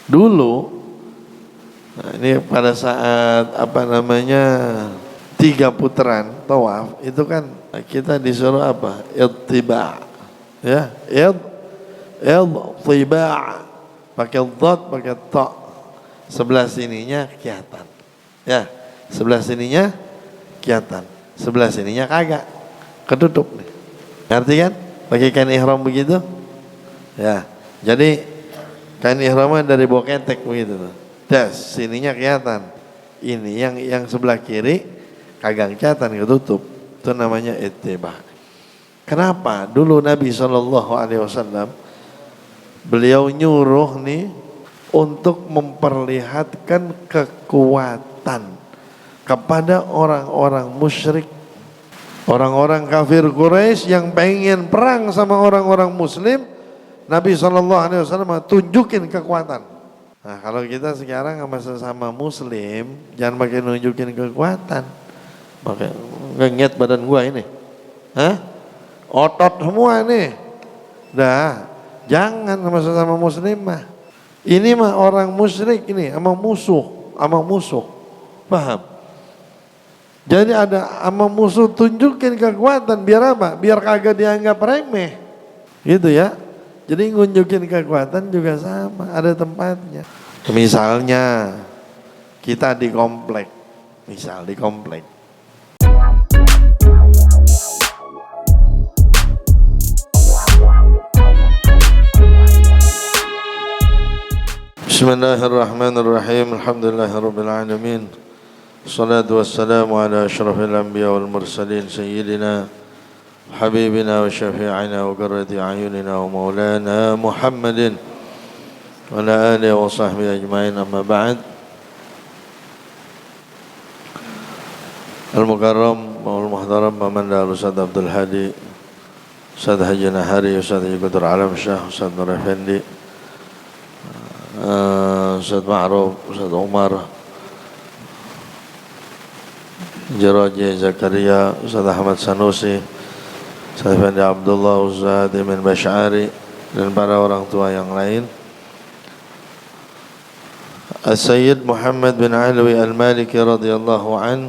Dulu, nah ini pada saat 3 putaran tawaf itu kan kita disuruh apa? Ittiba. Ya, ittiba. Pakai dhad, pakai ta. Sebelah sininya kelihatan. Ya, sebelah sininya kelihatan. Sebelah sininya kagak. Ketutup nih. Ngerti kan? Pakai kain ihram begitu? Ya. Jadi kain ihramnya dari bawah ketek begitu tuh. Das, sininya kelihatan. Ini yang sebelah kiri kagak kelihatan, ketutup. Itu namanya ittiba. Kenapa? Dulu Nabi SAW beliau nyuruh nih untuk memperlihatkan kekuatan kepada orang-orang musyrik, orang-orang kafir Quraisy yang pengen perang sama orang-orang Muslim. Nabi SAW tunjukin kekuatan. Nah, kalau kita sekarang sama sesama Muslim, jangan pakai nunjukin kekuatan. Pakai ngenyet badan gua ini, otot semua nih. Dah, jangan sama sesama Muslim mah. Ini mah orang musyrik ini, sama musuh, paham? Jadi ada sama musuh tunjukin kekuatan, biar apa? Biar kagak dianggap remeh, gitu ya. Jadi ngunjukin kekuatan juga sama, ada tempatnya. Misalnya kita di komplek, Bismillahirrahmanirrahim. Alhamdulillahirabbil alamin. Wassalatu wassalamu ala asyrafil anbiya wal mursalin sayyidina habibina wa syafi'ina wa qurrati a'yunina wa maulana Muhammadin wa ala alihi wa sahbihi ajmain, amma ba'd. Al-Mukarram wal Muhtaram Pamanda Ustaz Abdul Hadi, Ustaz Haji Nahari, Ustaz Ikutur Alam Syah, Ustaz Nur Effendi, Ustaz Ma'ruf, Ustaz Umar, Jaraji Zakaria, Ustaz Ahmad Sanusi, Ustaz Effendi Abdullah, Ustaz Imin Bash'ari, dan para orang tua yang lain. As-Sayyid Muhammad bin Alwi Al-Maliki radhiyallahu an,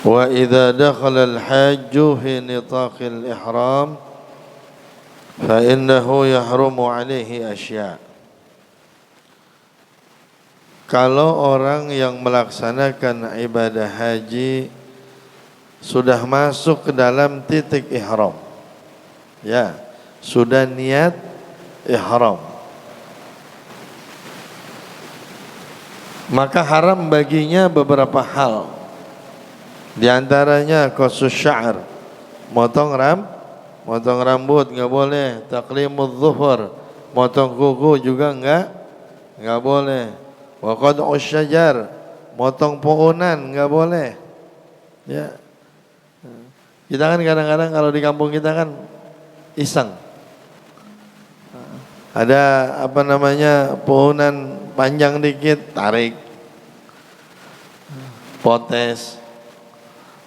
wa idza dakhala al-hajju fi nitaqil ihram fa innahu yahrumu alaihi asya'. Kalau orang yang melaksanakan ibadah haji sudah masuk ke dalam titik ihram, ya, sudah niat ihram, maka haram baginya beberapa hal. Di antaranya qasus sya'r, motong rambut enggak boleh, taqlimudz dzufur, motong kuku juga enggak boleh. Wa qad'us syajar, motong pohonan enggak boleh. Ya. Kita kan kadang-kadang kalau di kampung kita kan iseng. Ada pohonan panjang dikit, tarik. Potes.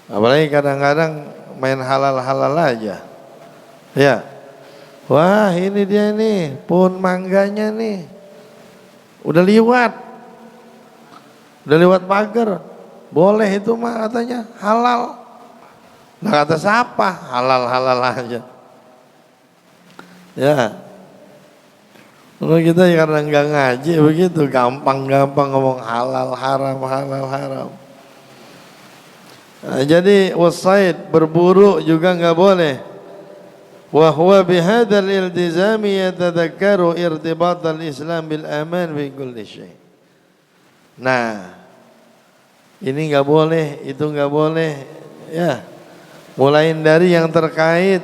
Apalagi kadang-kadang main halal-halal aja. Ya. Wah, ini dia nih, pohon mangganya nih. Udah lewat pagar. Boleh itu mah katanya halal. Nah, kata siapa? Halal-halal aja. Ya. Kalau kita karena enggak ngaji begitu, gampang-gampang ngomong halal haram, halal haram. Nah, jadi wasaid, berburu juga enggak boleh. Wa huwa bihadzal iltizami yatadhakkaru irtibat al-Islam bil aman fi kulli syai'. Nah, ini enggak boleh, itu enggak boleh, ya. Mulai dari yang terkait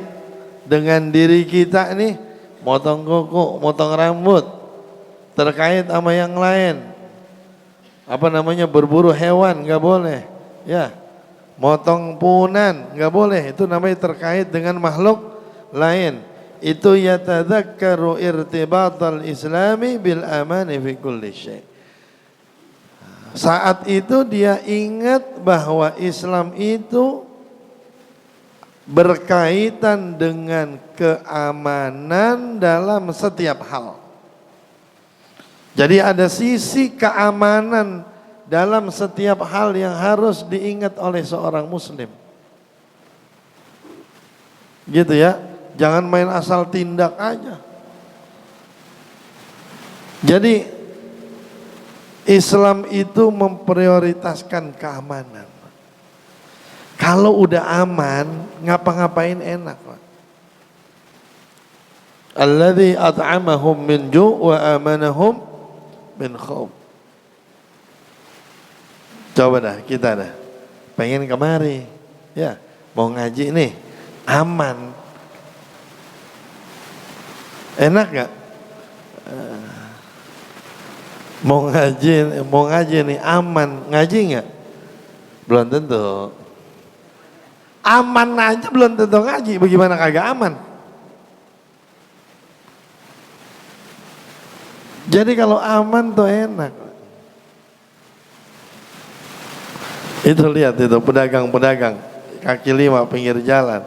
dengan diri kita nih, motong kuku, motong rambut, terkait sama yang lain. Berburu hewan enggak boleh, ya. Motong punan enggak boleh, itu namanya terkait dengan makhluk lain. Itu yatadzakkaru irtibatal islami bil amani fi kulli syai'. Saat itu dia ingat bahwa Islam itu berkaitan dengan keamanan dalam setiap hal. Jadi ada sisi keamanan dalam setiap hal yang harus diingat oleh seorang muslim. Gitu ya, jangan main asal tindak aja. Jadi Islam itu memprioritaskan keamanan. Kalau udah aman, ngapa-ngapain enak, Pak. Alladzi at'amahum min ju' wa amanahum min khauf. Coba dah, kita dah pengen kemari, ya mau ngaji nih, aman, enak gak? Mau ngaji nih aman, ngaji nggak? Belum tentu. Aman aja belum tentu ngaji, bagaimana kagak aman? Jadi kalau aman tuh enak. Itu lihat itu pedagang-pedagang kaki lima pinggir jalan,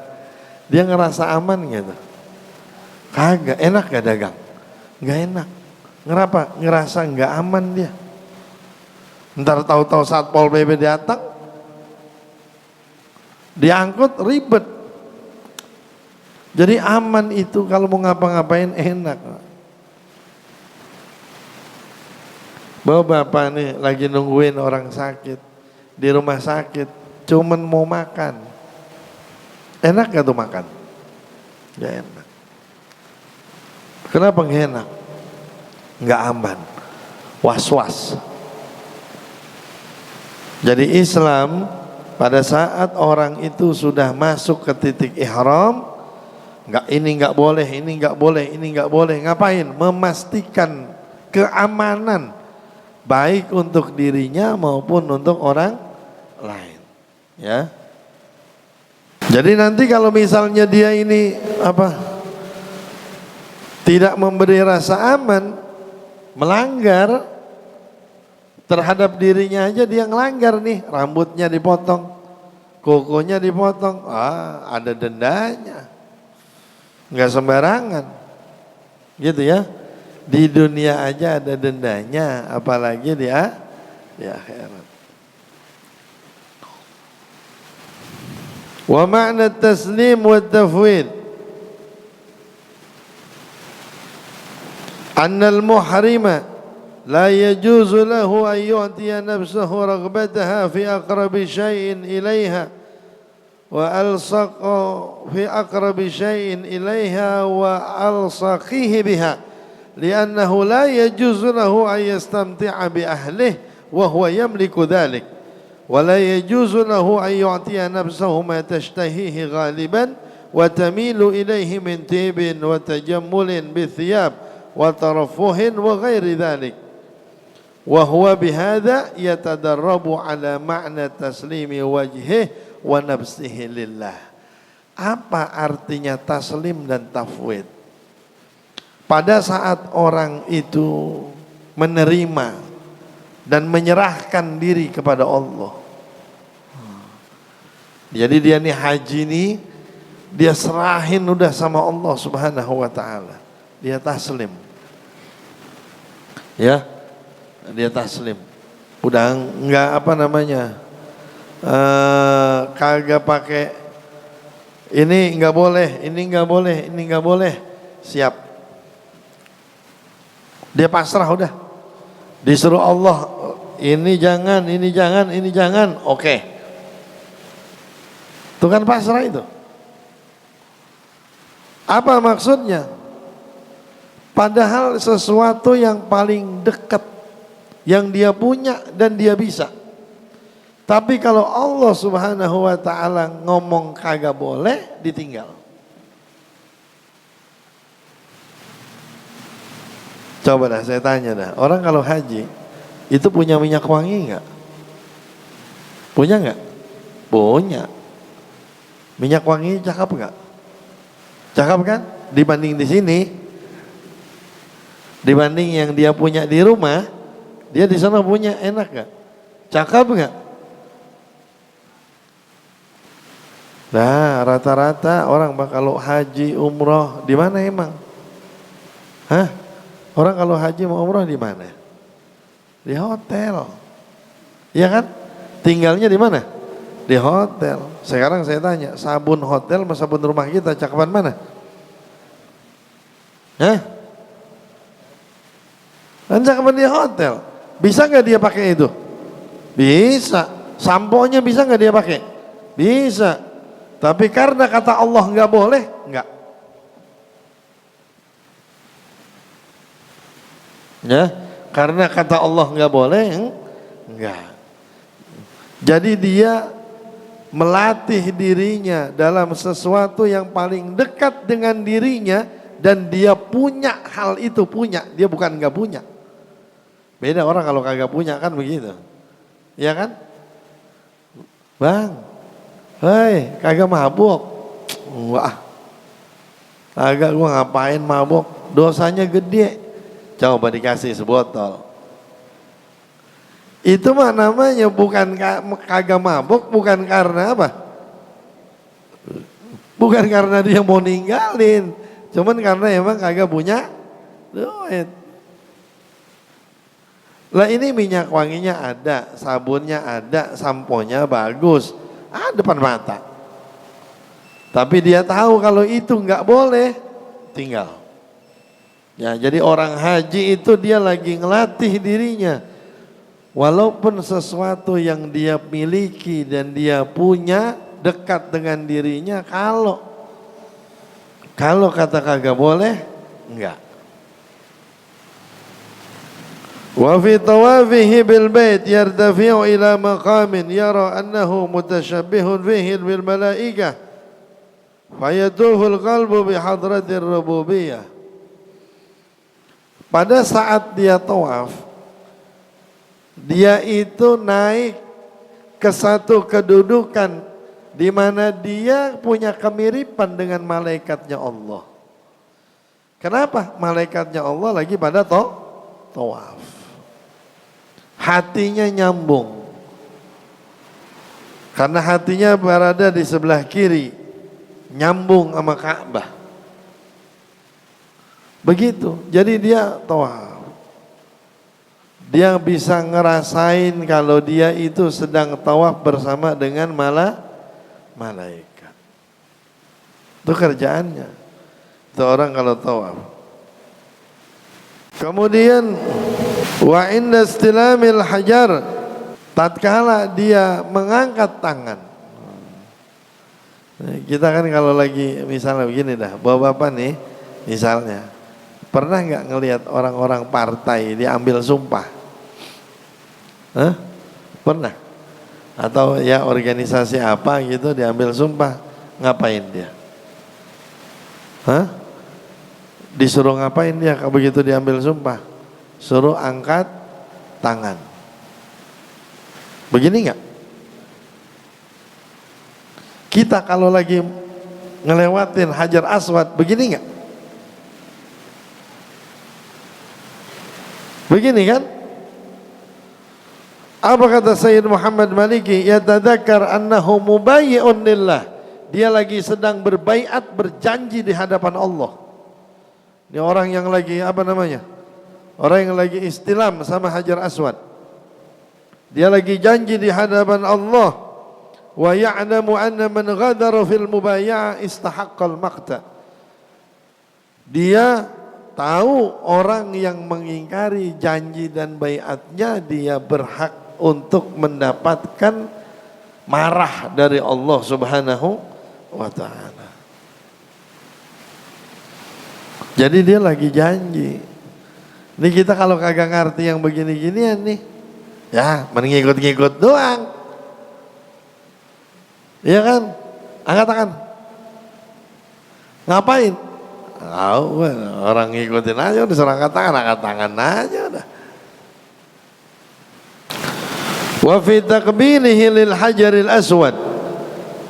dia ngerasa aman gitu? Kagak, enak gak dagang? Nggak enak. Kenapa? Ngerasa nggak aman dia. Ntar tahu-tahu Satpol PP datang, diangkut ribet. Jadi aman itu kalau mau ngapa-ngapain enak. Bapak nih lagi nungguin orang sakit di rumah sakit, cuman mau makan. Enak gak tuh makan? Gak enak. Kenapa gak enak? Gak aman, was-was. Jadi Islam pada saat orang itu sudah masuk ke titik ihram, ini nggak boleh, ini nggak boleh, ini nggak boleh. Ngapain? Memastikan keamanan baik untuk dirinya maupun untuk orang lain. Ya. Jadi nanti kalau misalnya dia ini tidak memberi rasa aman, melanggar terhadap dirinya aja, dia ngelanggar nih, rambutnya dipotong, kukunya dipotong, ada dendanya, nggak sembarangan, gitu ya. Di dunia aja ada dendanya, apalagi di akhirat. Wa ma'na taslim wa tafwid anna al-muhrima la yajuzu lahu an yu'tiya nafsahu raghbataha fi aqrabi syai'in ilaiha wa alsaqa fi aqrabi syai'in ilaiha wa alsaqihi biha li'annahu la yajuzu lahu an yastamti'a bi ahlihi wa huwa yamliku dhalik wa la yajuzu lahu an yu'tiya nafsahu ma tashtahihi ghaliban wa tamilu ilaihi min tibin wa tajammulin bi thiyab wa tarafuhin wa ghairi dhalik wa huwa bihadza yatadarrabu ala ma'na taslimi wajhihi wa nafsihi lillah. Apa artinya taslim dan tafwid? Pada saat orang itu menerima dan menyerahkan diri kepada Allah. Jadi dia nih haji nih, dia serahin udah sama Allah Subhanahu wa taala. Dia taslim. Ya. Dia taslim. Udah enggak kagak pakai ini enggak boleh, ini enggak boleh, ini enggak boleh. Siap. Dia pasrah udah. Disuruh Allah, ini jangan, ini jangan, ini jangan. Oke. Itu kan pasrah itu. Apa maksudnya? Padahal sesuatu yang paling dekat yang dia punya dan dia bisa. Tapi kalau Allah Subhanahu wa taala ngomong kagak boleh, ditinggal. Coba dah saya tanya dah, orang kalau haji itu punya minyak wangi enggak? Punya enggak? Punya. Minyak wangi cakep enggak? Cakep kan? Dibanding di sini, dibanding yang dia punya di rumah, dia di sana punya, enak gak? Cakep gak? Nah, rata-rata orang kalau haji umroh di mana emang? Hah? Orang kalau haji mau umroh di mana? Di hotel. Iya kan? Tinggalnya di mana? Di hotel. Sekarang saya tanya, sabun hotel sama sabun rumah kita cakapan mana? Hah? Kan cakapan di hotel. Bisa nggak dia pakai itu? Bisa. Sampo-nya bisa nggak dia pakai? Bisa. Tapi karena kata Allah nggak boleh, nggak. Ya, karena kata Allah nggak boleh, nggak. Jadi dia melatih dirinya dalam sesuatu yang paling dekat dengan dirinya dan dia punya hal itu, punya. Dia bukan nggak punya. Beda orang kalau kagak punya kan begitu. Iya kan? Bang, hei, kagak mabuk. Wah, kagak, gua ngapain mabuk? Dosanya gede. Coba dikasih sebotol. Itu mah namanya bukan kagak mabuk, bukan karena apa? Bukan karena dia mau ninggalin, cuman karena emang kagak punya duit. Lah ini minyak wanginya ada, sabunnya ada, samponya bagus, depan mata. Tapi dia tahu kalau itu nggak boleh, tinggal. Ya, jadi orang haji itu dia lagi ngelatih dirinya. Walaupun sesuatu yang dia miliki dan dia punya dekat dengan dirinya, kalau kata kagak boleh, enggak. Wa fi tawafihi bil bait yartafi'u ila maqamin yara annahu mutasyabbihun fihi bil malaikah fayatuhu al qalbu bi hadratir rububiyah. Pada saat dia tawaf, dia itu naik ke satu kedudukan di mana dia punya kemiripan dengan malaikatnya Allah. Kenapa? Malaikatnya Allah lagi pada tawaf. Hatinya nyambung. Karena hatinya berada di sebelah kiri, nyambung sama Ka'bah. Begitu. Jadi dia tawaf. Dia bisa ngerasain kalau dia itu sedang tawaf bersama dengan malaikat. Itu kerjaannya. Itu orang kalau tawaf. Kemudian wa inda istilamil hajar, tatkala dia mengangkat tangan. Kita kan kalau lagi misalnya begini dah, bapak-bapak nih misalnya, pernah nggak ngelihat orang-orang partai diambil sumpah? Pernah? Atau ya organisasi apa gitu diambil sumpah, ngapain dia? Disuruh ngapain dia kalau begitu diambil sumpah? Suruh angkat tangan. Begini nggak? Kita kalau lagi ngelewatin Hajar Aswad, begini nggak? Begini kan? Apa kata Sayyid Muhammad Maliki? Yatadzakkar annahu mubayyi'un lillah. Dia lagi sedang berbaiat, berjanji di hadapan Allah. Ini orang yang lagi apa namanya? Orang yang lagi istilam sama Hajar Aswad. Dia lagi janji di hadapan Allah. Wa ya'lamu anna man ghadara fil mubayya'ah istahaqqal maqta. Dia tahu orang yang mengingkari janji dan baiatnya, dia berhak untuk mendapatkan marah dari Allah Subhanahu wa ta'ala. Jadi dia lagi janji. Ini kita kalau kagak ngerti yang begini-ginian nih, ya mending ngikut-ngikut doang. Iya kan? Angkat tangan. Ngapain? Orang ngikutin aja, udah suruh angkat tangan aja udah. Wa fi taqbilihi lil hajaril aswad,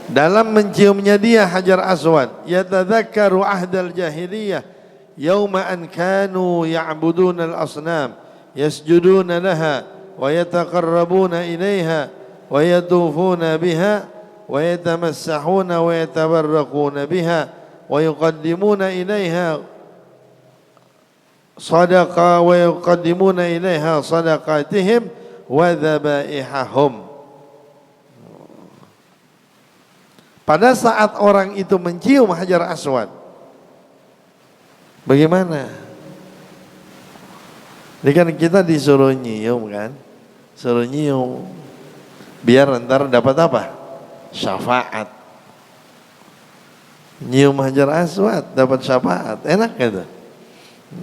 dalam menciumnya dia Hajar Aswad, yatadzakkaru ahdal jahiliyah yauma an kanu ya'buduna al-asnam yasjuduna laha wa yataqarrabuna ilaiha wa yatufuna biha wa yatamassahuna wa yatabarraquna biha wa yuqaddimuna ilaiha sadaqa wa yuqaddimuna ilaiha sadaqatihim wa dhabaihahum. Pada saat orang itu mencium Hajar Aswad, bagaimana? Ini kan kita disuruh nyium kan, suruh nyium, biar ntar dapat apa? Syafaat. Nyium Hajar Aswad dapat syafaat, enak gitu?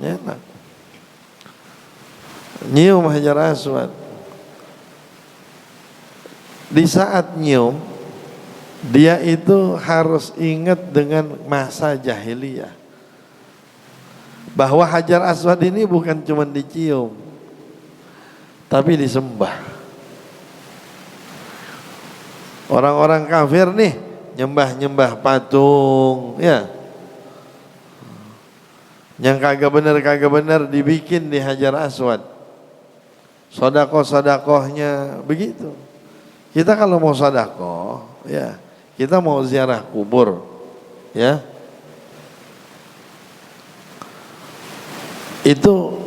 Enak. Nyium Hajar Aswad. Di saat nyium, dia itu harus ingat dengan masa jahiliyah, bahwa Hajar Aswad ini bukan cuma dicium, tapi disembah. Orang-orang kafir nih nyembah-nyembah patung, ya, yang kagak benar dibikin di Hajar Aswad. Sodakoh-sodakohnya begitu. Kita kalau mau sodakoh, ya, kita mau ziarah kubur, ya, itu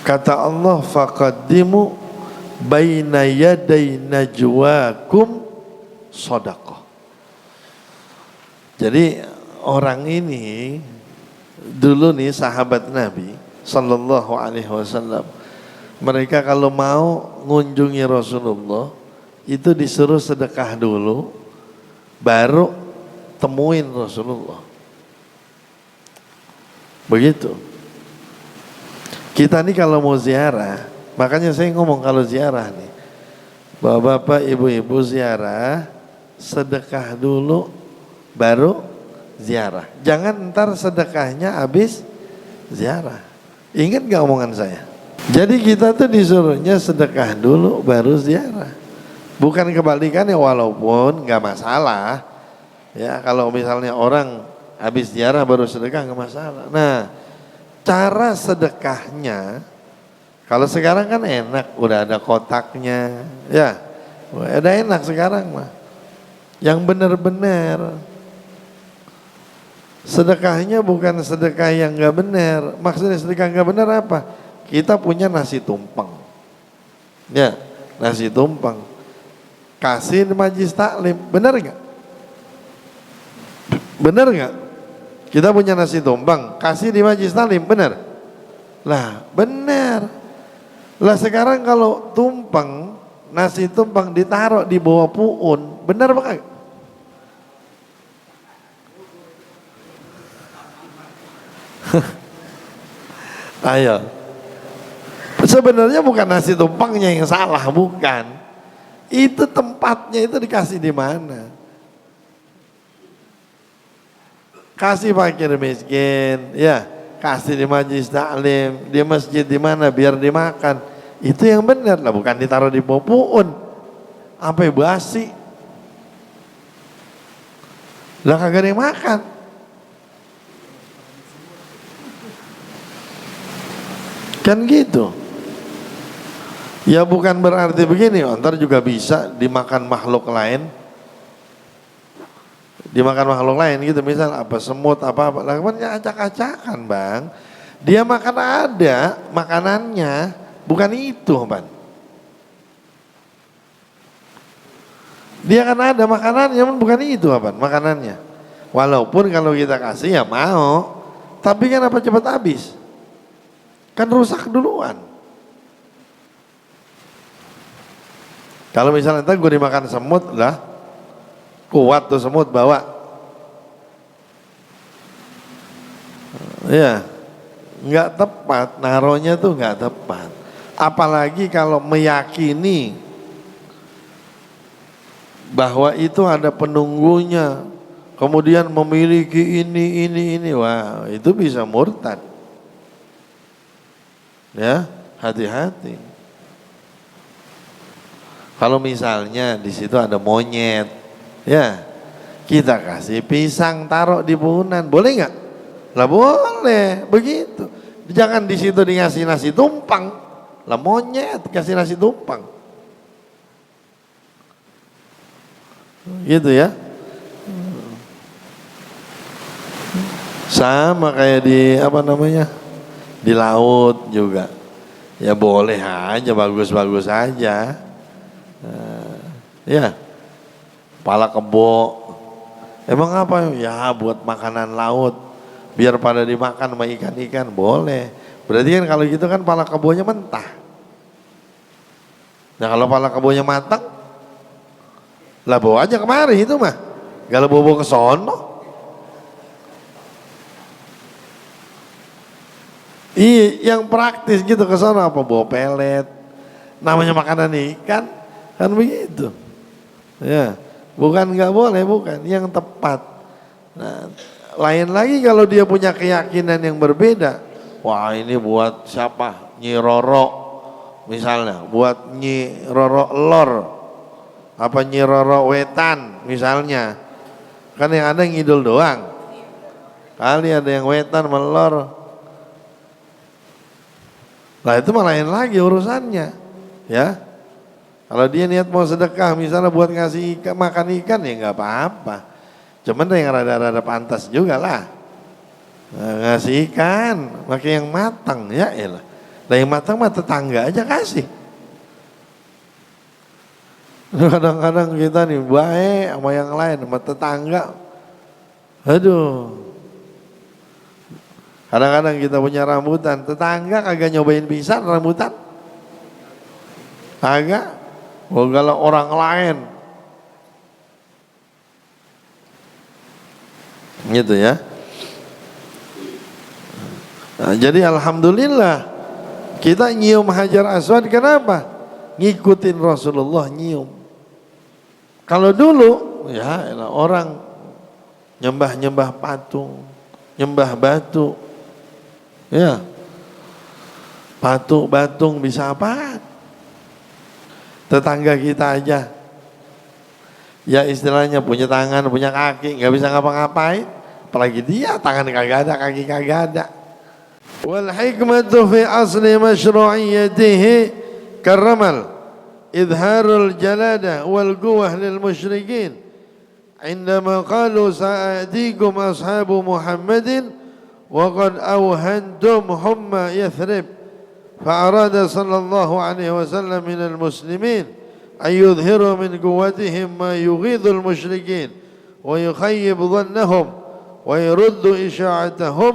kata Allah, faqaddimu baina yaday najwakum shadaqah. Jadi orang ini dulu nih sahabat Nabi sallallahu alaihi wasallam, mereka kalau mau ngunjungi Rasulullah itu disuruh sedekah dulu, baru temuin Rasulullah. Begitu. Kita nih kalau mau ziarah, makanya saya ngomong kalau ziarah nih, bapak-bapak, ibu-ibu ziarah, sedekah dulu, baru ziarah. Jangan ntar sedekahnya habis ziarah. Ingat gak omongan saya? Jadi kita tuh disuruhnya sedekah dulu, baru ziarah. Bukan kebalikannya, walaupun gak masalah. Ya, kalau misalnya orang habis ziarah baru sedekah gak masalah. Nah, cara sedekahnya, kalau sekarang kan enak, udah ada kotaknya, ya, udah enak sekarang mah. Yang benar-benar sedekahnya bukan sedekah yang gak benar. Maksudnya sedekah gak benar apa? Kita punya nasi tumpeng, ya, nasi tumpeng, kasih di majlis taklim, benar gak? Benar gak? Kita punya nasi tumpeng, kasih di majlis taklim, benar? Lah, benar. Lah sekarang kalau tumpeng, nasi tumpeng ditaruh di bawah puun, benar apa kagak? Ayo. Sebenarnya bukan nasi tumpengnya yang salah, bukan. Itu tempatnya itu dikasih di mana? Kasih fakir miskin, ya, kasih di majlis taklim, di masjid di mana biar dimakan. Itu yang benar lah, bukan ditaruh di puun. Sampai basi. Lah kagak ada yang makan. Kan gitu. Ya bukan berarti begini, ntar juga bisa dimakan makhluk lain. Dimakan makhluk lain gitu, misal apa semut apa-apa. Lah kan acak-acakan, Bang. Dia makan ada makanannya, bukan itu, Bang. Dia kan ada makanannya, bukan itu, Bang, makanannya. Walaupun kalau kita kasih ya mau, tapi kan apa cepat habis. Kan rusak duluan. Kalau misalnya ntar gue dimakan semut lah, kuat tuh semut bawa. Ya, nggak tepat, naronya tuh nggak tepat. Apalagi kalau meyakini bahwa itu ada penunggunya, kemudian memiliki ini, wah itu bisa murtad. Ya, hati-hati. Kalau misalnya di situ ada monyet, ya kita kasih pisang taruh di puhunan, boleh nggak? Lah boleh, begitu. Jangan di situ dikasih nasi tumpeng, lah monyet kasih nasi tumpeng. Gitu ya. Sama kayak di apa namanya? Di laut juga. Ya boleh aja, bagus-bagus aja. Ya, pala kebo. Emang apa? Ya buat makanan laut. Biar pada dimakan sama ikan-ikan, boleh. Berarti kan kalau gitu kan pala kebonya mentah. Nah kalau pala kebonya matang, lah bawa aja kemari itu mah. Gak bawa ke sono. Iya, yang praktis gitu ke sono apa bawa pelet. Namanya makanan ikan, kan begitu. Ya, bukan nggak boleh, bukan yang tepat. Nah, lain lagi kalau dia punya keyakinan yang berbeda. Wah ini buat siapa? Nyi Roro misalnya, buat Nyi Roro Lor, apa Nyi Roro Wetan misalnya. Kan yang ada ngidul doang. Kali ada yang wetan melor. Nah itu malah lain lagi urusannya, ya. Kalau dia niat mau sedekah misalnya buat ngasih ikan, makan ikan ya nggak apa-apa. Cuman yang rada-rada pantas juga lah. Nah, ngasih ikan, pakai yang matang ya elah. Nah yang matang mah tetangga aja kasih. Kadang-kadang kita nih baik sama yang lain, sama tetangga. Aduh. Kadang-kadang kita punya rambutan, tetangga kagak nyobain pisang rambutan. Kagak. Oh kalau orang lain. Gitu ya. Nah, jadi alhamdulillah kita nyium Hajar Aswad kenapa? Ngikutin Rasulullah nyium. Kalau dulu ya orang nyembah-nyembah patung, nyembah batu. Ya. Patung bisa apa? Tetangga kita aja. Ya istilahnya punya tangan, punya kaki, nggak bisa ngapa-ngapain. Apalagi dia tangan kagak ada, kaki kagak ada. Wal hikmatu fi asli masyru'iyyatihi karamal idharul jalada wal quwwah lil musyrikin. Indama qalu sa'atikum ashabu Muhammadin wa qad awhantum humma Yathrib. Fa'arada sallallahu alaihi wasallam minal muslimin أن يظهروا من قوتهم ما يغيظ المشركين ويخيب ظنهم ويرد إشاعتهم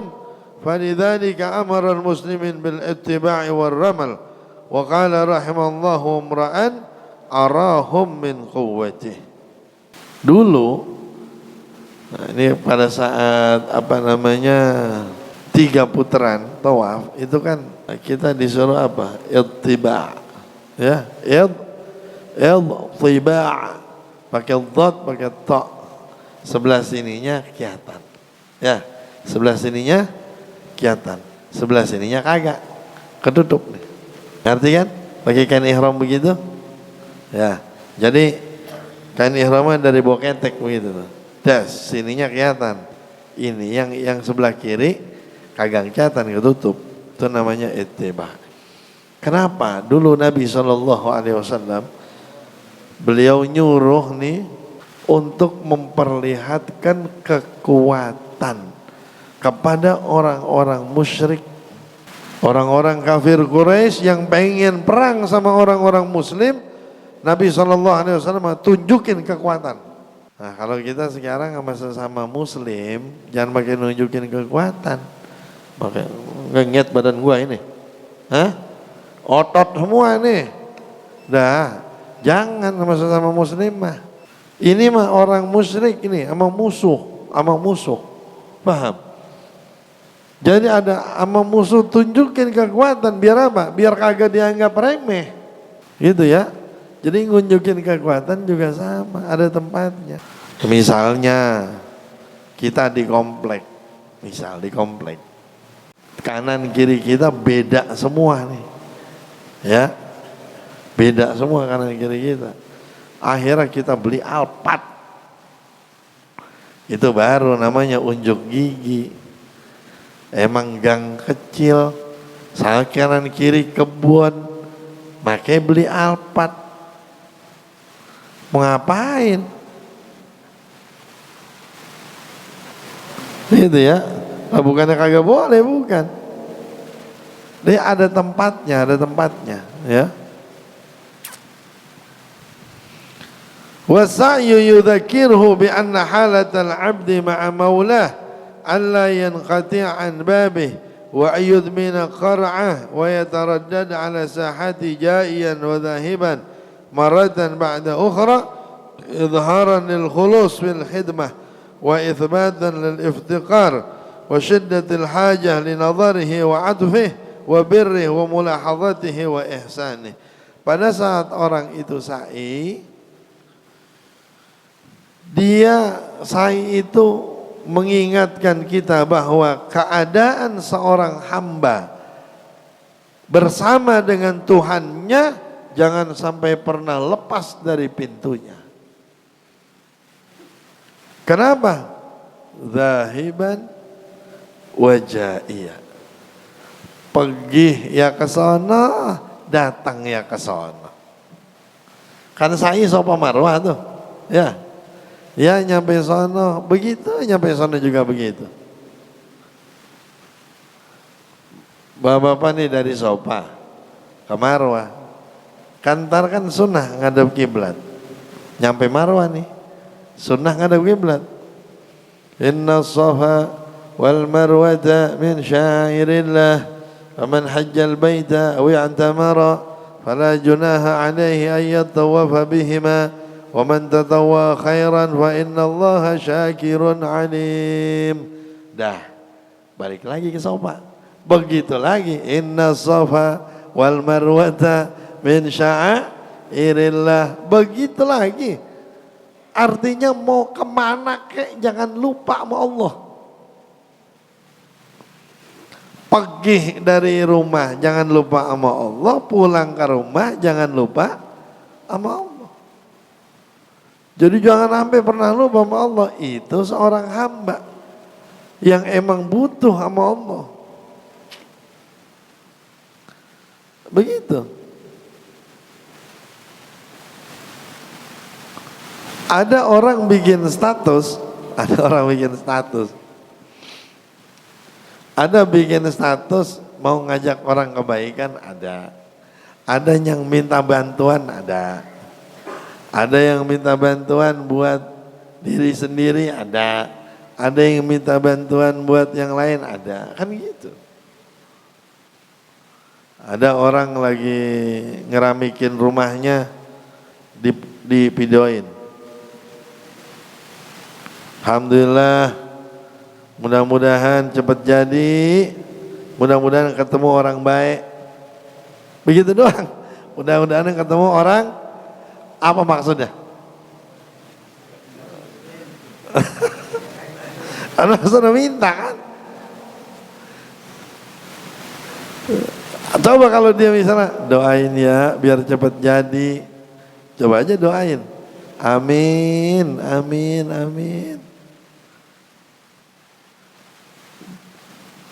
فلذلك أمر المسلمين بالاتباع والرمل وقال رحم الله امرأ أراهم من قوته. Dulu nah ini pada saat 3 putaran tawaf itu kan kita disuruh apa? Ittiba. Ya, Tiba' pakai dhad pakai ta. Sebelah sininya kelihatan. Ya, sebelah sininya kelihatan. Sebelah sininya kagak. Ketutup nih. Ngerti kan? Pakai kain ihram begitu? Ya. Jadi kain ihramnya dari bawah ketek begitu tuh. Das, sininya kelihatan. Ini yang sebelah kiri kagak kelihatan, ketutup. Itu namanya ittiba'. Kenapa? Dulu Nabi SAW beliau nyuruh nih untuk memperlihatkan kekuatan kepada orang-orang musyrik, orang-orang kafir Quraisy yang pengen perang sama orang-orang Muslim. Nabi SAW tunjukin kekuatan. Nah kalau kita sekarang sama sesama Muslim jangan pakai nunjukin kekuatan, pakai ngenyet badan gua ini, otot semua nih, dah. Jangan sama sesama muslim mah. Ini mah orang musyrik ini sama musuh. Paham? Jadi ada sama musuh tunjukin kekuatan biar apa? Biar kagak dianggap remeh. Gitu ya. Jadi ngunjukin kekuatan juga sama, ada tempatnya. Misalnya kita di komplek. Kanan kiri kita beda semua nih. Ya. Beda semua kanan kiri kita. Akhirnya kita beli Alphard. Itu baru namanya unjuk gigi. Emang gang kecil, sama kanan kiri kebun, makanya beli Alphard. Mau ngapain? Itu ya. Nah, bukannya kagak boleh, bukan. Dia ada tempatnya, ya. Wasa'yu yudhakirhu bi anna halatal 'abdi ma'a maulah alla yanqati' an babih wa yudmina qar'ah wa yataraddad 'ala sahati ja'iyan wa dhahiban maratan ba'da ukhra idharan lil khulus fil khidmah wa ithbatan lil iftiqar wa shiddatil hajah li nadharihi wa 'atfihi wa birrihi wa mulahadhatihi wa ihsanihi. Pada saat orang itu sa'i, dia sa'i itu mengingatkan kita bahwa keadaan seorang hamba bersama dengan Tuhannya jangan sampai pernah lepas dari pintunya. Kenapa? Zahiban wa ja'iyah. Pergi ya ke sana, datang ya ke sana. Kan sa'i Safa Marwah tuh. Ya. Ya nyampe sono begitu, nyampe sono juga begitu. Bapak-bapak nih dari Safa ke Marwah, kantar kan sunnah ngadep kiblat. Nyampe Marwah nih, sunnah ngadep kiblat. Inna Safa wal Marwata min syairillah, faman hajjal baita aw i'tamara fala junaha alaihi ay yatawafa bihima. Wa man tatawwa khairan fa innallaha syakirun alim. Dah, balik lagi ke Safa. Begitu lagi, inna Safa wal Marwata min sya'airillah. Begitu lagi. Artinya mau kemana kek jangan lupa sama Allah. Pergi dari rumah jangan lupa sama Allah, pulang ke rumah jangan lupa sama Allah. Jadi jangan sampai pernah lupa sama Allah. Itu seorang hamba yang emang butuh sama Allah. Begitu. Ada orang bikin status, ada bikin status mau ngajak orang kebaikan, ada. Ada yang minta bantuan, ada. Ada yang minta bantuan buat diri sendiri, ada. Ada yang minta bantuan buat yang lain, ada. Kan gitu. Ada orang lagi ngeramikin rumahnya, di videoin. Alhamdulillah, mudah-mudahan cepat jadi, mudah-mudahan ketemu orang baik. Begitu doang. Mudah-mudahan ketemu orang. Apa maksudnya? Anak sudah minta kan? Coba kalau dia misalnya doain ya biar cepat jadi. Coba aja doain. Amin, amin, amin.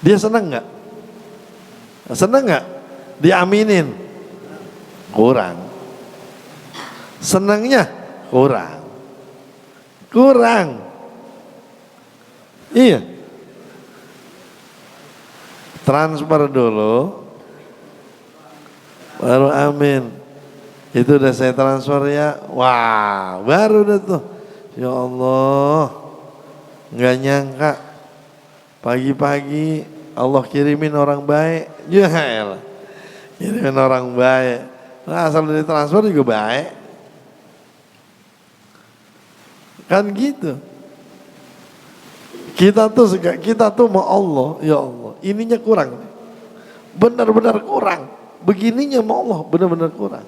Dia senang nggak? Senang nggak? Diaminin? Kurang. Senangnya kurang. Iya. Transfer dulu, baru amin. Itu udah saya transfer ya. Wah, baru udah tuh. Ya Allah, nggak nyangka pagi-pagi Allah kirimin orang baik. Ya elah, kirimin orang baik. Nah, asal dari transfer juga baik. Kan gitu. Kita tuh mau Allah, ya Allah, ininya kurang. Benar-benar kurang. Begininya mau Allah, benar-benar kurang.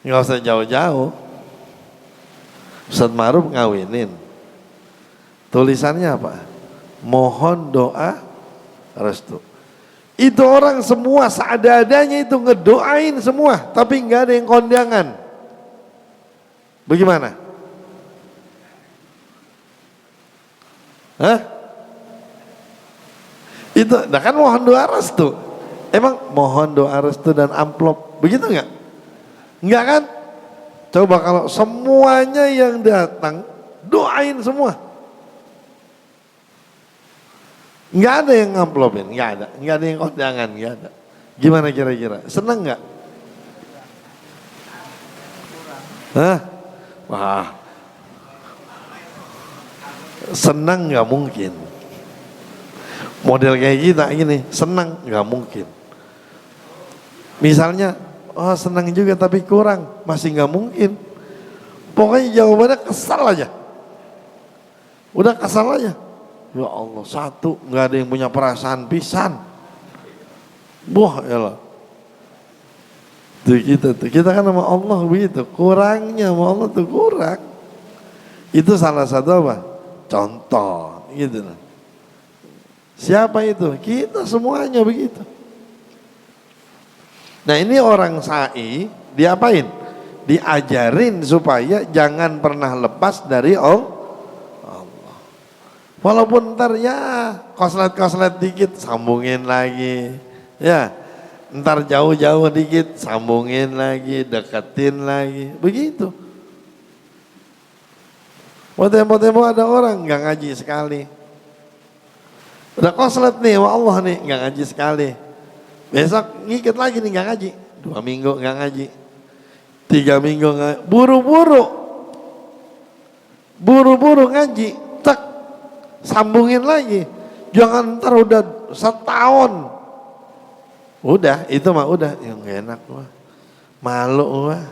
Nggak usah jauh-jauh. Ustaz Ma'ruf ngawinin. Tulisannya apa? Mohon doa restu. Itu orang semua seadanya itu ngedoain semua, tapi nggak ada yang kondangan. Bagaimana? Hah? Itu, nah kan mohon doa restu. Emang mohon doa restu dan amplop, begitu nggak? Nggak kan? Coba kalau semuanya yang datang doain semua. Nggak ada yang ngamplopin, nggak ada yang kondangan, nggak ada. Gimana kira-kira? Seneng nggak? Hah? Wah, senang nggak mungkin. Model kayak kita gini, senang nggak mungkin. Misalnya, oh senang juga tapi kurang, masih nggak mungkin. Pokoknya jawabannya kesal aja. Udah kesal aja. Ya Allah, satu nggak ada yang punya perasaan pisan. Wah, elah. Tuh kita kan sama Allah begitu, kurangnya sama Allah tuh kurang. Itu salah satu apa? Contoh, gitu. Siapa itu? Kita semuanya begitu. Nah ini orang sa'i, diapain? Diajarin supaya jangan pernah lepas dari Allah. Walaupun ntar ya koslet-koslet dikit, sambungin lagi. Ya, ntar jauh-jauh dikit, sambungin lagi, deketin lagi. Begitu. Tempo-tempo ada orang nggak ngaji sekali. Udah koslet nih, wah Allah nih nggak ngaji sekali. Besok ngikut lagi nih nggak ngaji. 2 minggu nggak ngaji. 3 minggu nggak. Buru-buru ngaji. Tak sambungin lagi. Jangan ntar udah setahun. Udah itu mah udah yang gak enak mah. Malu mah.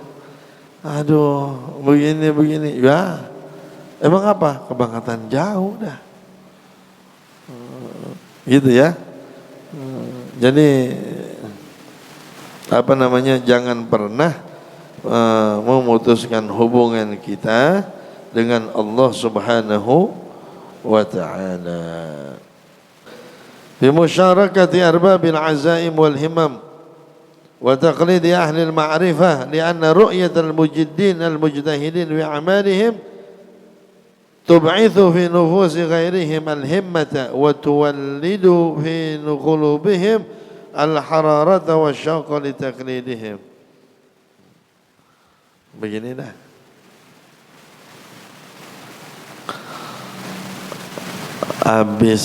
Aduh begini. Ya. Emang apa? Kebangkatan jauh dah. Gitu ya. Jadi apa namanya, jangan pernah memutuskan hubungan kita dengan Allah Subhanahu wa ta'ala. Bi musyarakati arbabil azaim wal himam wa taqlidi ahli al ma'rifah lianna ru'yat al mujiddin al mujtahidin bi amalihim tub'ithu fi nufusi ghairihim al-himmata wa tuwallidu fi qulubihim al-hararata wa syauqa li taqlidihim. Begini dah. Habis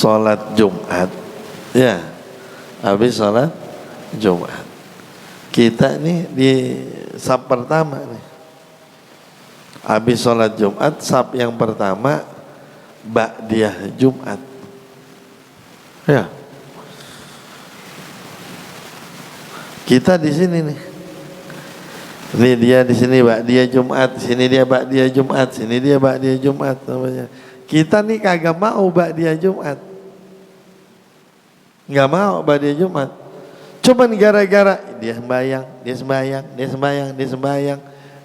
sholat Jumat, ya, habis sholat Jumat, kita nih di sab pertama nih. Habis sholat Jumat, sab yang pertama ba'diyah Jumat. Ya. Kita di sini nih. Ini dia di sini ba'diyah Jumat, sini dia ba'diyah Jumat, sini dia ba'diyah Jumat namanya. Kita nih kagak mau ba'diyah Jumat. Enggak mau ba'diyah Jumat. Cuman gara-gara dia sembahyang.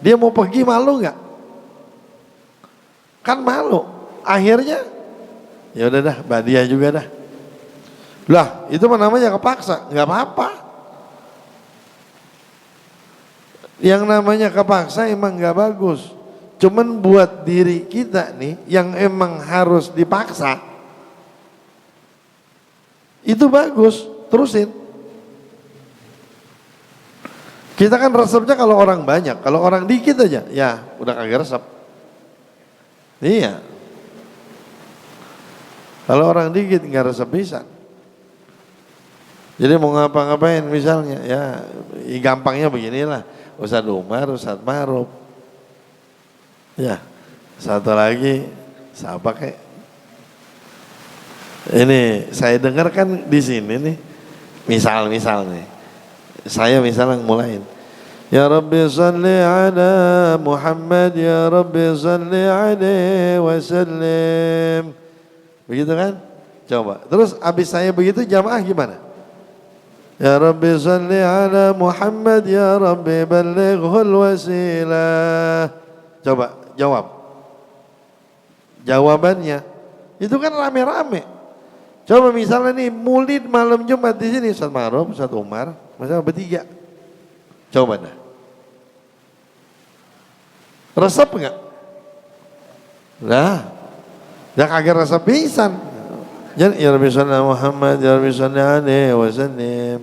Dia mau pergi malu enggak? Kan malu. Akhirnya ya udah dah ba'diyah juga dah. Lah, itu mah namanya kepaksa, enggak apa-apa. Yang namanya kepaksa emang enggak bagus. Cuman buat diri kita nih yang emang harus dipaksa, itu bagus, terusin. Kita kan resepnya kalau orang banyak, kalau orang dikit aja, ya udah kagak resep. Iya. Kalau orang dikit nggak resep bisa. Jadi mau ngapa-ngapain misalnya, ya gampangnya beginilah. Ustadz Umar, Ustadz Maruf. Ya, satu lagi siapa kek? Ini saya dengar kan di sini nih, misal nih, saya misalnya mulain, Ya Rabbi salli ala Muhammad, Ya Rabbi salli alaihi wasallim, begitu kan? Coba, terus abis saya begitu jamaah gimana? Ya Rabbi salli ala Muhammad, Ya Rabbi ballighul wasilah. Coba jawab. Jawabannya itu kan rame-rame. Coba misalnya nih maulid malam Jumat di sini Ustadz Maruf, Ustadz Umar, misalnya bertiga. Coba dah. Resep enggak? Lah. Ya kagak resep pisan. Jadi ya Rabbi salli Muhammad, Ya Rabbi salli alaihi wasallam.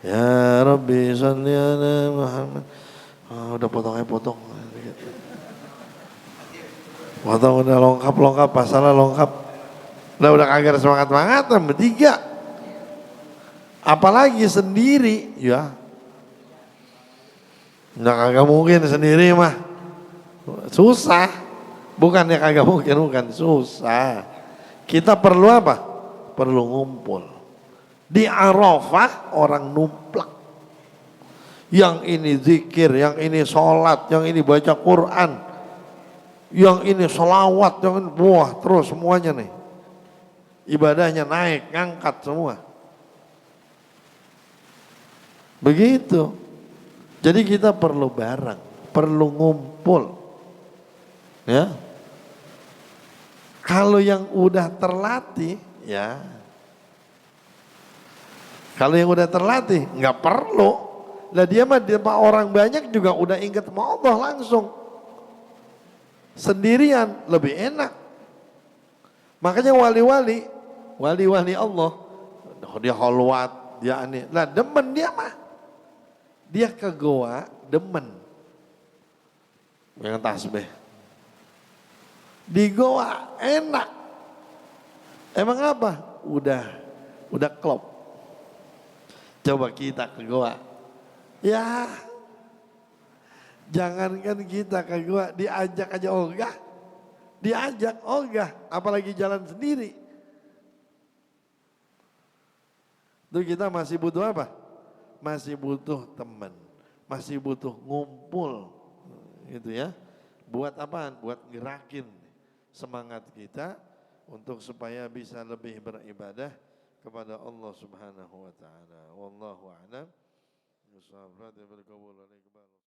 Ya Rabbi salli ala Muhammad. Oh, udah potong. Potong udah lengkap, pasalnya lengkap. Udah kagak semangat-semangat bertiga. Apalagi sendiri, ya. Udah kagak mungkin sendiri mah. Susah. Bukannya kagak mungkin, bukan susah. Kita perlu apa? Perlu ngumpul. Di Arafah orang numplak. Yang ini zikir, yang ini sholat, yang ini baca Quran, yang ini sholawat, yang ini buah terus semuanya nih. Ibadahnya naik, ngangkat semua. Begitu. Jadi kita perlu bareng, perlu ngumpul. Ya. Kalau yang udah terlatih, ya. Kalau yang udah terlatih, nggak perlu. Lah dia mah orang banyak juga udah ingat sama Allah langsung. Sendirian lebih enak. Makanya wali-wali Allah, dia khalwat, dia aneh. Lah demen dia mah. Dia ke goa demen. Yang tasbih. Di goa enak. Emang apa? Udah klop. Coba kita ke goa. Ya, jangankan kita ke gua, diajak aja ogah. Diajak ogah, apalagi jalan sendiri. Tuh kita masih butuh apa? Masih butuh teman, masih butuh ngumpul. Gitu ya. Buat apaan? Buat gerakin semangat kita untuk supaya bisa lebih beribadah kepada Allah Subhanahu wa taala. Wallahu a'lam.